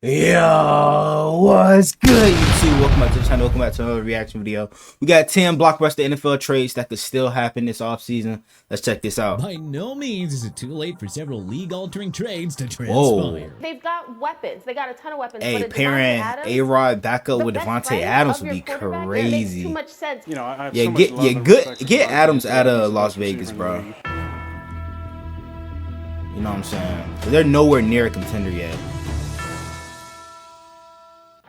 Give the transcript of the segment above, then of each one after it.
Yo, what's good, YouTube? Welcome back to the channel. Welcome back to another reaction video. We got 10 Blockbuster NFL trades that could still happen this offseason. Let's check this out. By no means is it too late for several league-altering trades to transpire. Whoa. They've got weapons. They got a ton of weapons. Hey, but pairing A-Rod back up with Devontae Adams would be crazy. Too much sense. You know, I have Yeah, so much love and respect for get Adams out of the Las receivers Vegas, in the bro. league. You know what I'm saying? They're nowhere near a contender yet.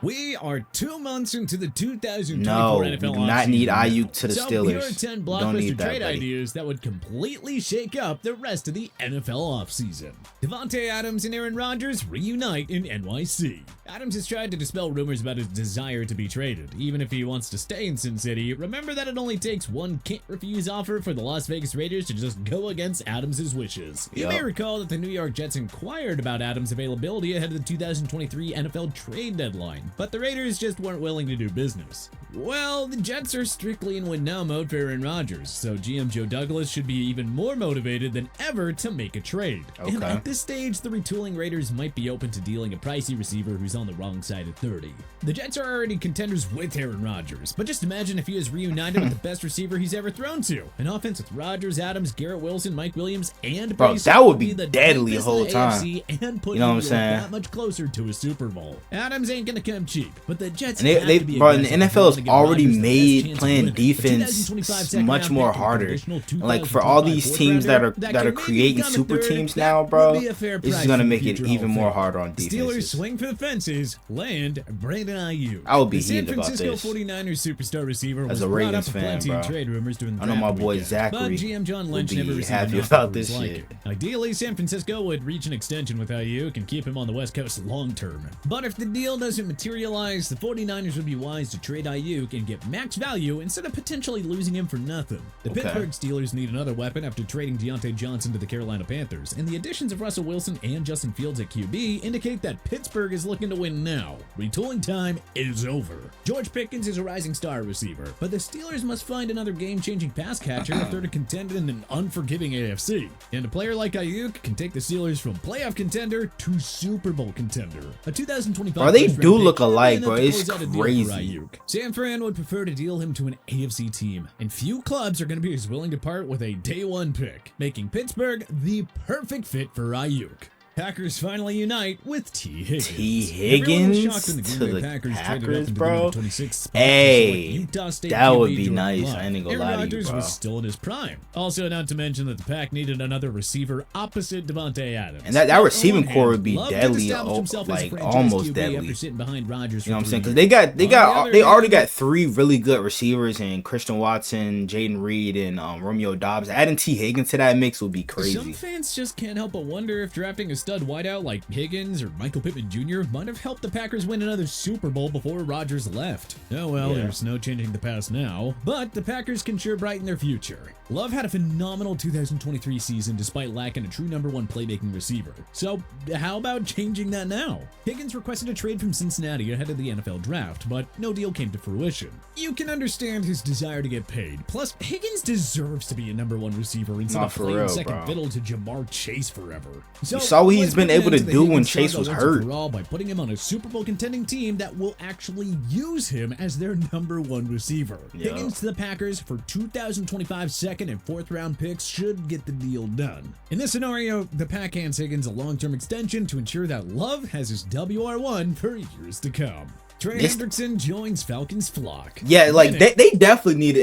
We are 2 months into the 2024 No, NFL we do not need Ayuk to the so Steelers. Here are 10 Don't need blockbuster that, trade buddy. ideas that would completely shake up the rest of the NFL offseason. Devontae Adams and Aaron Rodgers reunite in NYC. Adams has tried to dispel rumors about his desire to be traded. Even if he wants to stay in Sin City, remember that it only takes one can't-refuse offer for the Las Vegas Raiders to just go against Adams' wishes. You may recall that the New York Jets inquired about Adams' availability ahead of the 2023 NFL trade deadline, but the Raiders just weren't willing to do business. Well, the Jets are strictly in win-now mode for Aaron Rodgers, so GM Joe Douglas should be even more motivated than ever to make a trade. Okay. And at this stage, the retooling Raiders might be open to dealing a pricey receiver who's on the wrong side of 30. The Jets are already contenders with Aaron Rodgers, but just imagine if he is reunited with the best receiver he's ever thrown to. An offense with Rodgers, Adams, Garrett Wilson, Mike Williams, and Bro, Brace that would be the deadly the deepest whole in the time. AFC and put You know what I'm New York saying? that much closer to a Super Bowl. Adams ain't gonna come cheap, but the Jets And have they to be bro, and the aggressive if they NFL want has to give already Rodgers the best made chance of playing winning. A defense 2025 second much round more pick with an harder. additional Like for all 2025 these fourth teams rounder that can are maybe creating become a super third, teams that now, would bro, be a fair this is price gonna for make it future even Hall of more Fame. harder on The Steelers defenses. swing for the fences, land Brandon Ayuk. I would be the San heated about Francisco this. 49ers superstar receiver As was a brought Ravens up fan, plenty bro. in trade rumors during the I know draft my boy weekend, Zachary but GM John would Lynch be never received happy enough about offers this like shit. it. Ideally, San Francisco would reach an extension with Ayuk and keep him on the West Coast long term. But if the deal doesn't materialize, the 49ers would be wise to trade Ayuk and get max value instead of potentially losing him for nothing. The Okay. Pittsburgh Steelers need another weapon after trading Deontay Johnson to the Carolina Panthers, and the additions of Russell Wilson and Justin Fields at QB indicate that Pittsburgh is looking to win now. Retooling time is over. George Pickens is a rising star receiver, but the Steelers must find another game-changing pass catcher if they're to contend in an unforgiving AFC. And a player like Ayuk can take the Steelers from playoff contender to Super Bowl contender. A 2025 Bro, they first-round do pick look should be alike, enough bro. to It's close out a deal for crazy. Ayuk. San Fran would prefer to deal him to an AFC team, and few clubs are going to be as willing to part with a day one pick, making Pittsburgh the perfect fit for Ayuk. Packers finally unite with T. Higgins. T. Everyone was Higgins shocked when the to Green Bay the Packers traded up Packers, into bro. the 26th spot to Hey, select Utah State that would QB be Jordan nice. Love. I ain't gonna Aaron lie to you, Rodgers bro. was still in his prime. Also, not to mention that the Pack needed another receiver opposite Devontae Adams. And that On receiving one core hand, would be Love did deadly, establish himself as a like franchise almost QB deadly. after sitting behind Rodgers You know what I'm for saying? 3 Because years. On the other they already hand, got 3 really good receivers in Christian Watson, Jaden Reed, and Romeo Dobbs. Adding T. Higgins to that mix would be Some crazy. fans just can't help but wonder if drafting a stud wideout like Higgins or Michael Pittman Jr. might have helped the Packers win another Super Bowl before Rodgers left. Oh well, Yeah. there's no changing the past now, but the Packers can sure brighten their future. Love had a phenomenal 2023 season despite lacking a true number 1 playmaking receiver. So how about changing that now? Higgins requested a trade from Cincinnati ahead of the NFL draft, but no deal came to fruition. You can understand his desire to get paid. Plus, Higgins deserves to be a number 1 receiver instead Nah, of for playing real, second bro. fiddle to Jamar Chase forever. So You saw what he's let's been put an able end to the do when Higgins Chase saga was once and hurt. for all by putting him on a Super Bowl contending team that will actually use him as their number 1 receiver. Yeah. Higgins to the Packers for 2025 second and 4th round picks should get the deal done. In this scenario, the Pack hands Higgins a long-term extension to ensure that Love has his WR1 for years to come. Trey This- Hendrickson joins Falcons flock. Yeah, like Winning. they definitely need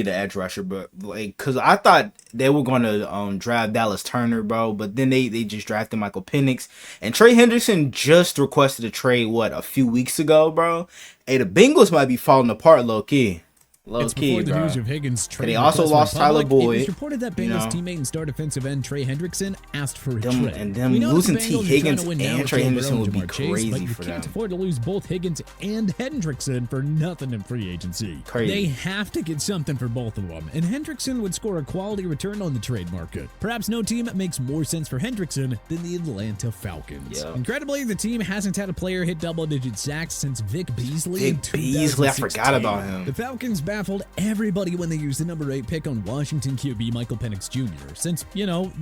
an edge rusher, but like, cause I thought they were gonna draft Dallas Turner, bro, but then they just drafted Michael Penix, and Trey Hendrickson just requested a trade a few weeks ago, bro. Hey, the Bengals might be falling apart low key. It's Key, before the bro. news of Higgins' trade. they also request lost went public. Tyler Boyd, It was reported that you Bengals know. teammate and star defensive end Trey Hendrickson asked for a trade. And them We know that losing the T. Bengals are trying Higgins to win now and with Trey Joe Henderson Burrow would and be Jamar Chase, crazy but you for can't them. afford to lose both Higgins and Hendrickson for nothing in free agency. Crazy. They have to get something for both of them, and Hendrickson would score a quality return on the trade market. Perhaps no team makes more sense for Hendrickson than the Atlanta Falcons. Yeah. Incredibly, the team hasn't had a player hit double-digit sacks since Vic Beasley in Vic Beasley, I forgot 2016. about him. The Falcons' baffled everybody when they used the number 8 pick on Washington QB Michael Penix Jr., since,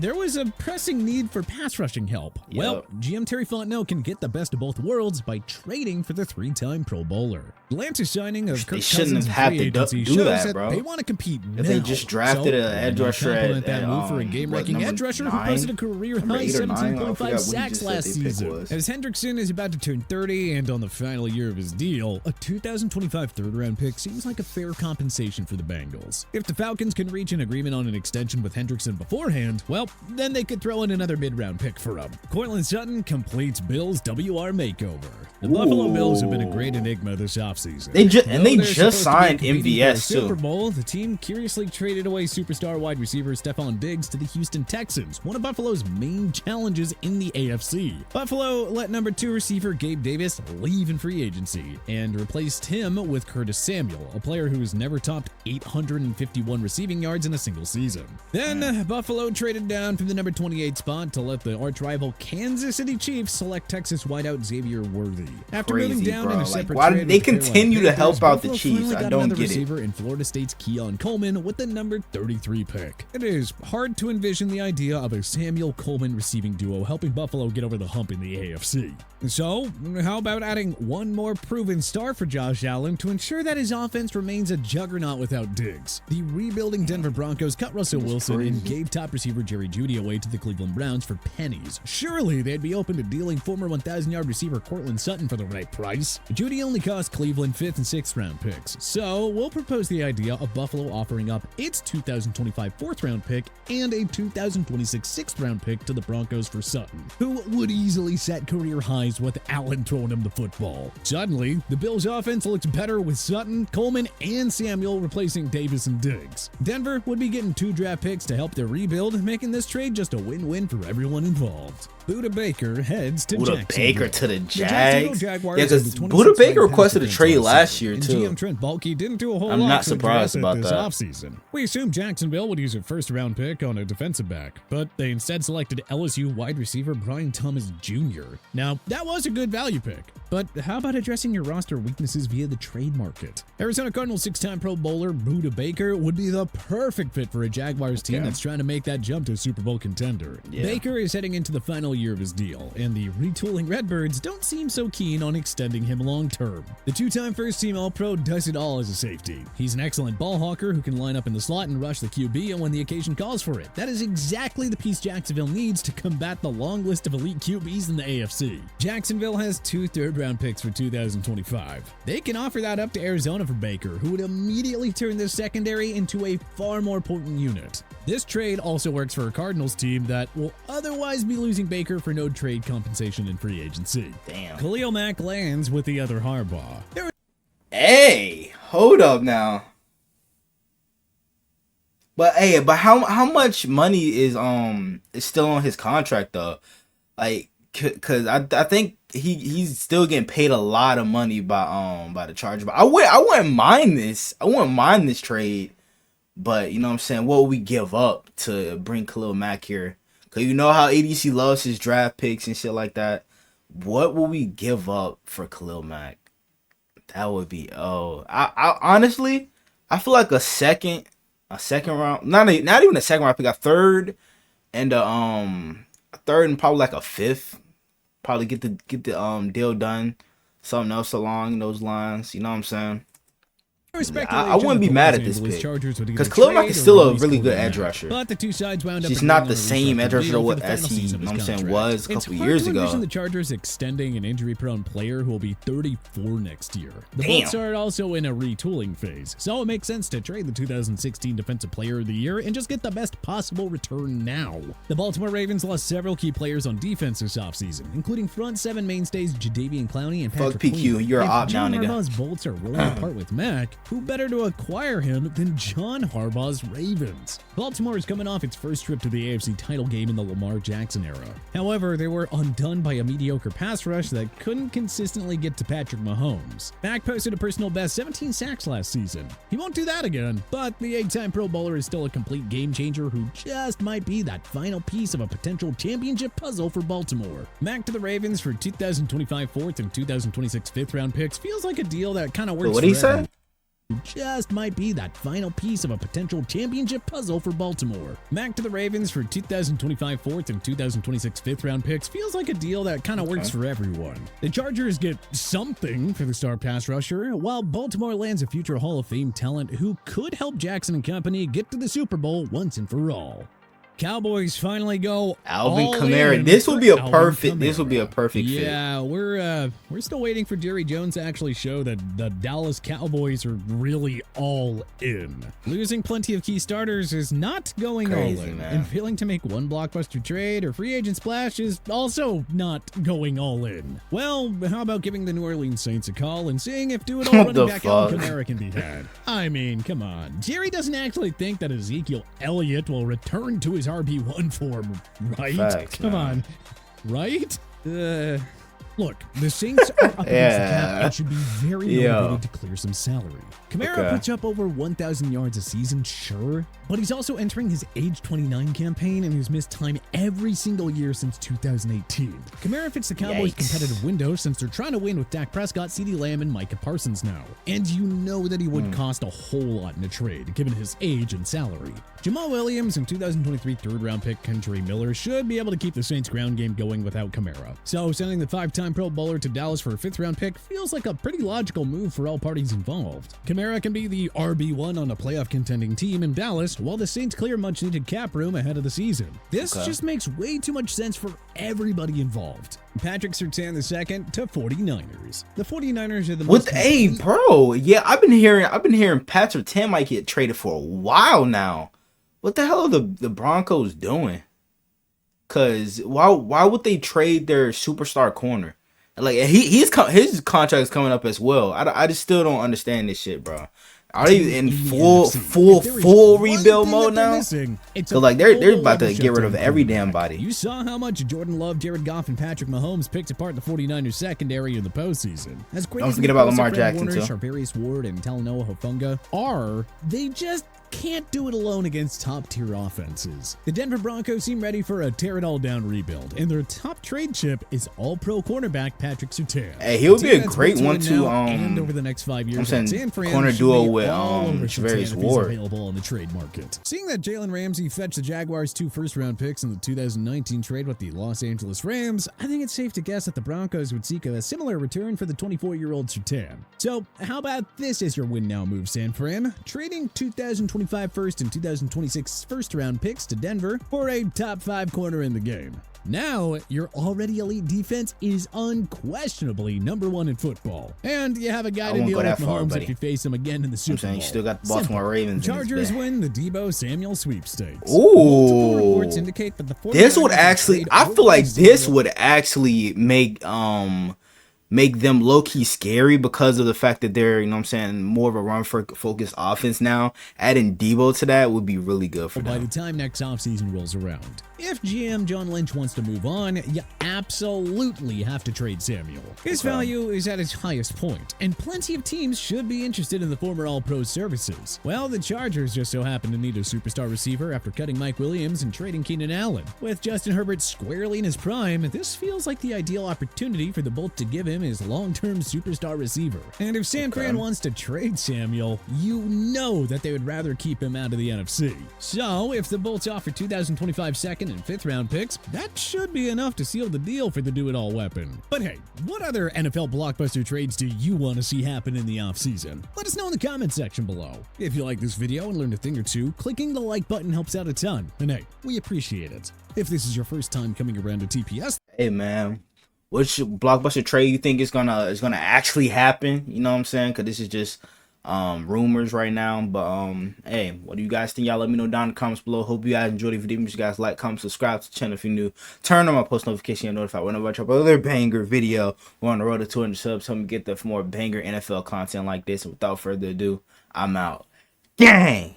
there was a pressing need for pass rushing help. Yep. Well, GM Terry Fontenot can get the best of both worlds by trading for the 3-time Pro Bowler. Atlanta's signing of Kirk Cousins in free agency shows that they want to compete now. They just drafted an edge rusher at that move for a game-wrecking edge rusher who posted a career-high 17.5 sacks last season. As Hendrickson is about to turn 30 and on the final year of his deal, a 2025 third-round pick seems like a fair compensation for the Bengals. If the Falcons can reach an agreement on an extension with Hendrickson beforehand, well, then they could throw in another mid-round pick for him. Courtland Sutton completes Bills' WR makeover. The Buffalo Bills have been a great enigma this offseason. They just signed MVS too. Super Bowl, the team curiously traded away superstar wide receiver Stephon Diggs to the Houston Texans, one of Buffalo's main challenges in the AFC. Buffalo let number 2 receiver Gabe Davis leave in free agency and replaced him with Curtis Samuel, a player who has never topped 851 receiving yards in a single season. Then Buffalo traded down from the number 28 spot to let the arch-rival Kansas City Chiefs select Texas wideout Xavier Worthy. After moving down in a separate why trade did they with the continue to Carolina help out Panthers, the Chiefs? Buffalo I finally don't got another get it. receiver in Florida State's Keon Coleman with the number 33 pick. It is hard to envision the idea of a Samuel Coleman receiving duo helping Buffalo get over the hump in the AFC. So, how about adding one more proven star for Josh Allen to ensure that his offense remains a juggernaut without Diggs? The rebuilding Denver Broncos cut Russell Wilson and gave top receiver Jerry Jeudy away to the Cleveland Browns for pennies. Surely they'd be open to dealing former 1,000-yard receiver Courtland Sutton for the right price. Jeudy only cost Cleveland 5th and 6th round picks, so we'll propose the idea of Buffalo offering up its 2025 4th round pick and a 2026 6th round pick to the Broncos for Sutton, who would easily set career highs with Allen throwing him the football. Suddenly, the Bills' offense looks better with Sutton, Coleman, and Samuel replacing Davis and Diggs. Denver would be getting 2 draft picks to help their rebuild, making this trade just a win-win for everyone involved. Buda Baker heads to Buda Jacksonville. Baker to the Jacksonville Jags. Jaguars Yeah, because Buda Baker requested a trade last year and too. GM Trent Baalke didn't do a whole I'm lot not to surprised address about it this that. offseason. We assumed Jacksonville would use a first-round pick on a defensive back, but they instead selected LSU wide receiver Brian Thomas Jr. Now, that was a good value pick, but how about addressing your roster weaknesses via the trade market? Arizona Cardinals 6-time Pro Bowler Buda Baker would be the perfect fit for a Jaguars team that's trying to make that jump to a Super Bowl contender. Yeah. Baker is heading into the final year of his deal, and the retooling Redbirds don't seem so keen on extending him long-term. The 2-time first-team All-Pro does it all as a safety. He's an excellent ball hawker who can line up in the slot and rush the QB when the occasion calls for it. That is exactly the piece Jacksonville needs to combat the long list of elite QBs in the AFC. Jacksonville has 2 third-round picks for 2025. They can offer that up to Arizona for Baker, who would immediately turn this secondary into a far more potent unit. This trade also works for a Cardinals team that will otherwise be losing Baker for no trade compensation in free agency. Damn. Khalil Mack lands with the other Harbaugh. Hey, hold up now. But how much money is still on his contract though? Like, cause I think he's still getting paid a lot of money by the Chargers. But I wouldn't mind this. I wouldn't mind this trade. But you know what I'm saying? What would we give up to bring Khalil Mack here? Cause you know how ADC loves his draft picks and shit like that. What will we give up for Khalil Mack? That would be I honestly I feel like a second round, not even a second round pick, a third and a third and probably like a fifth. Probably get the deal done. Something else along those lines. You know what I'm saying? I wouldn't be mad at this pick because Khalil Mack is still a really good edge rusher. But the two sides wound up. He's not the same edge rusher as he, you know what I'm saying, was a couple years ago. The Chargers extending an injury-prone player who will be 34 next year. The Damn. Bolts are also in a retooling phase, so it makes sense to trade the 2016 Defensive Player of the Year and just get the best possible return now. The Baltimore Ravens lost several key players on defense this offseason, including front seven mainstays Jadeveon Clowney and Patrick Fuck PQ, Queen. you're If up now, John nigga. Harbaugh's Bolts are willing to part with Mack, who better to acquire him than John Harbaugh's Ravens? Baltimore is coming off its first trip to the AFC title game in the Lamar Jackson era. However, they were undone by a mediocre pass rush that couldn't consistently get to Patrick Mahomes. Mack posted a personal best 17 sacks last season. He won't do that again, but the 8-time Pro Bowler is still a complete game changer who just might be that final piece of a potential championship puzzle for Baltimore. Mack to the Ravens for 2025 4th and 2026 5th round picks feels like a deal that kind of works. What did he say? who just might be that final piece of a potential championship puzzle for Baltimore. Back to the Ravens for 2025 4th and 2026 5th round picks feels like a deal that kind of works for everyone. The Chargers get something for the star pass rusher, while Baltimore lands a future Hall of Fame talent who could help Jackson and company get to the Super Bowl once and for all. Cowboys finally go Alvin all Kamara. in This will be a for perfect. Alvin This will be a perfect fit. Yeah, we're still waiting for Jerry Jones to actually show that the Dallas Cowboys are really all in. Losing plenty of key starters is not going Crazy, all in, man. and failing to make one blockbuster trade or free agent splash is also not going all in. Well, how about giving the New Orleans Saints a call and seeing if do-it-all What running the back Alvin fuck? Kamara can be had? I mean, come on. Jerry doesn't actually think that Ezekiel Elliott will return to his RB1 form, right? Facts, Come man. on. Right? Look, the Saints are up against the cap and should be very motivated to clear some salary. Kamara puts up over 1,000 yards a season, sure, but he's also entering his age 29 campaign and has missed time every single year since 2018. Kamara fits the Cowboys' competitive window since they're trying to win with Dak Prescott, CeeDee Lamb, and Micah Parsons now. And you know that he would cost a whole lot in a trade, given his age and salary. Jamal Williams and 2023 third-round pick Kendry Miller should be able to keep the Saints' ground game going without Kamara. So sending the 5-time Pro Bowler to Dallas for a 5th-round pick feels like a pretty logical move for all parties involved. Kamara can be the RB1 on a playoff contending team in Dallas, while the Saints clear much-needed cap room ahead of the season. This just makes way too much sense for everybody involved. Patrick Surtain II to 49ers. The 49ers are the most... Bro, yeah, I've been hearing Patrick Tam might get traded for a while now. What the hell are the Broncos doing? Cause why would they trade their superstar corner? Like his contract is coming up as well. I just still don't understand this shit, bro. Are they in full rebuild mode now? Cause like they're about to get rid of every damn body. You saw how much Jordan Love, Jared Goff, and Patrick Mahomes picked apart the 49ers secondary in the postseason. As great Don't as forget about Lamar Jackson too. Charvarius Ward and Talanoa Hufanga are, they just can't do it alone against top-tier offenses. The Denver Broncos seem ready for a tear-it-all-down rebuild, and their top trade chip is all-pro cornerback Patrick Surtain. Hey, he'll be a great one to and over the next 5 years, I'm saying San Fran corner should duo be with all over Surtain Charvarius if he's Ward. available on the trade market. Seeing that Jalen Ramsey fetched the Jaguars 2 first-round picks in the 2019 trade with the Los Angeles Rams, I think it's safe to guess that the Broncos would seek a similar return for the 24-year-old Surtain. So, how about this as your win-now move, San Fran? Trading 2025 first and 2026 first-round picks to Denver for a top 5 corner in the game. Now, your already elite defense is unquestionably number 1 in football. And you have a guy to deal with Mahomes if you face him again in the Super Bowl. You still got the Baltimore Ravens. Chargers win the Debo Samuel sweepstakes. Ooh. Multiple reports indicate that the 49ers This would actually, I feel like this Samuel would actually make them low-key scary because of the fact that they're, you know what I'm saying, more of a run-focused offense now. Adding Debo to that would be really good for by them. the time next offseason rolls around. If GM John Lynch wants to move on, you absolutely have to trade Samuel. His value is at its highest point, and plenty of teams should be interested in the former All-Pro services. Well, the Chargers just so happen to need a superstar receiver after cutting Mike Williams and trading Keenan Allen. With Justin Herbert squarely in his prime, this feels like the ideal opportunity for the Bolts to give him his long-term superstar receiver. And if San Fran wants to trade Samuel, you know that they would rather keep him out of the NFC. So, if the Bolts offer 2025 second and 5th round picks, that should be enough to seal the deal for the do-it-all weapon. But hey, what other NFL blockbuster trades do you want to see happen in the offseason? Let us know in the comment section below. If you like this video and learned a thing or two, clicking the like button helps out a ton. And hey, we appreciate it. If this is your first time coming around to TPS, Hey, man. Which blockbuster trade you think is gonna actually happen? You know what I'm saying? Because this is just rumors right now. But hey, what do you guys think? Y'all let me know down in the comments below. Hope you guys enjoyed the video. Make sure you guys like, comment, subscribe to the channel if you're new. Turn on my post notification and notified whenever I drop another banger video. We're on the road to 200 subs. Help me get there for more banger NFL content like this. And without further ado, I'm out. Gang.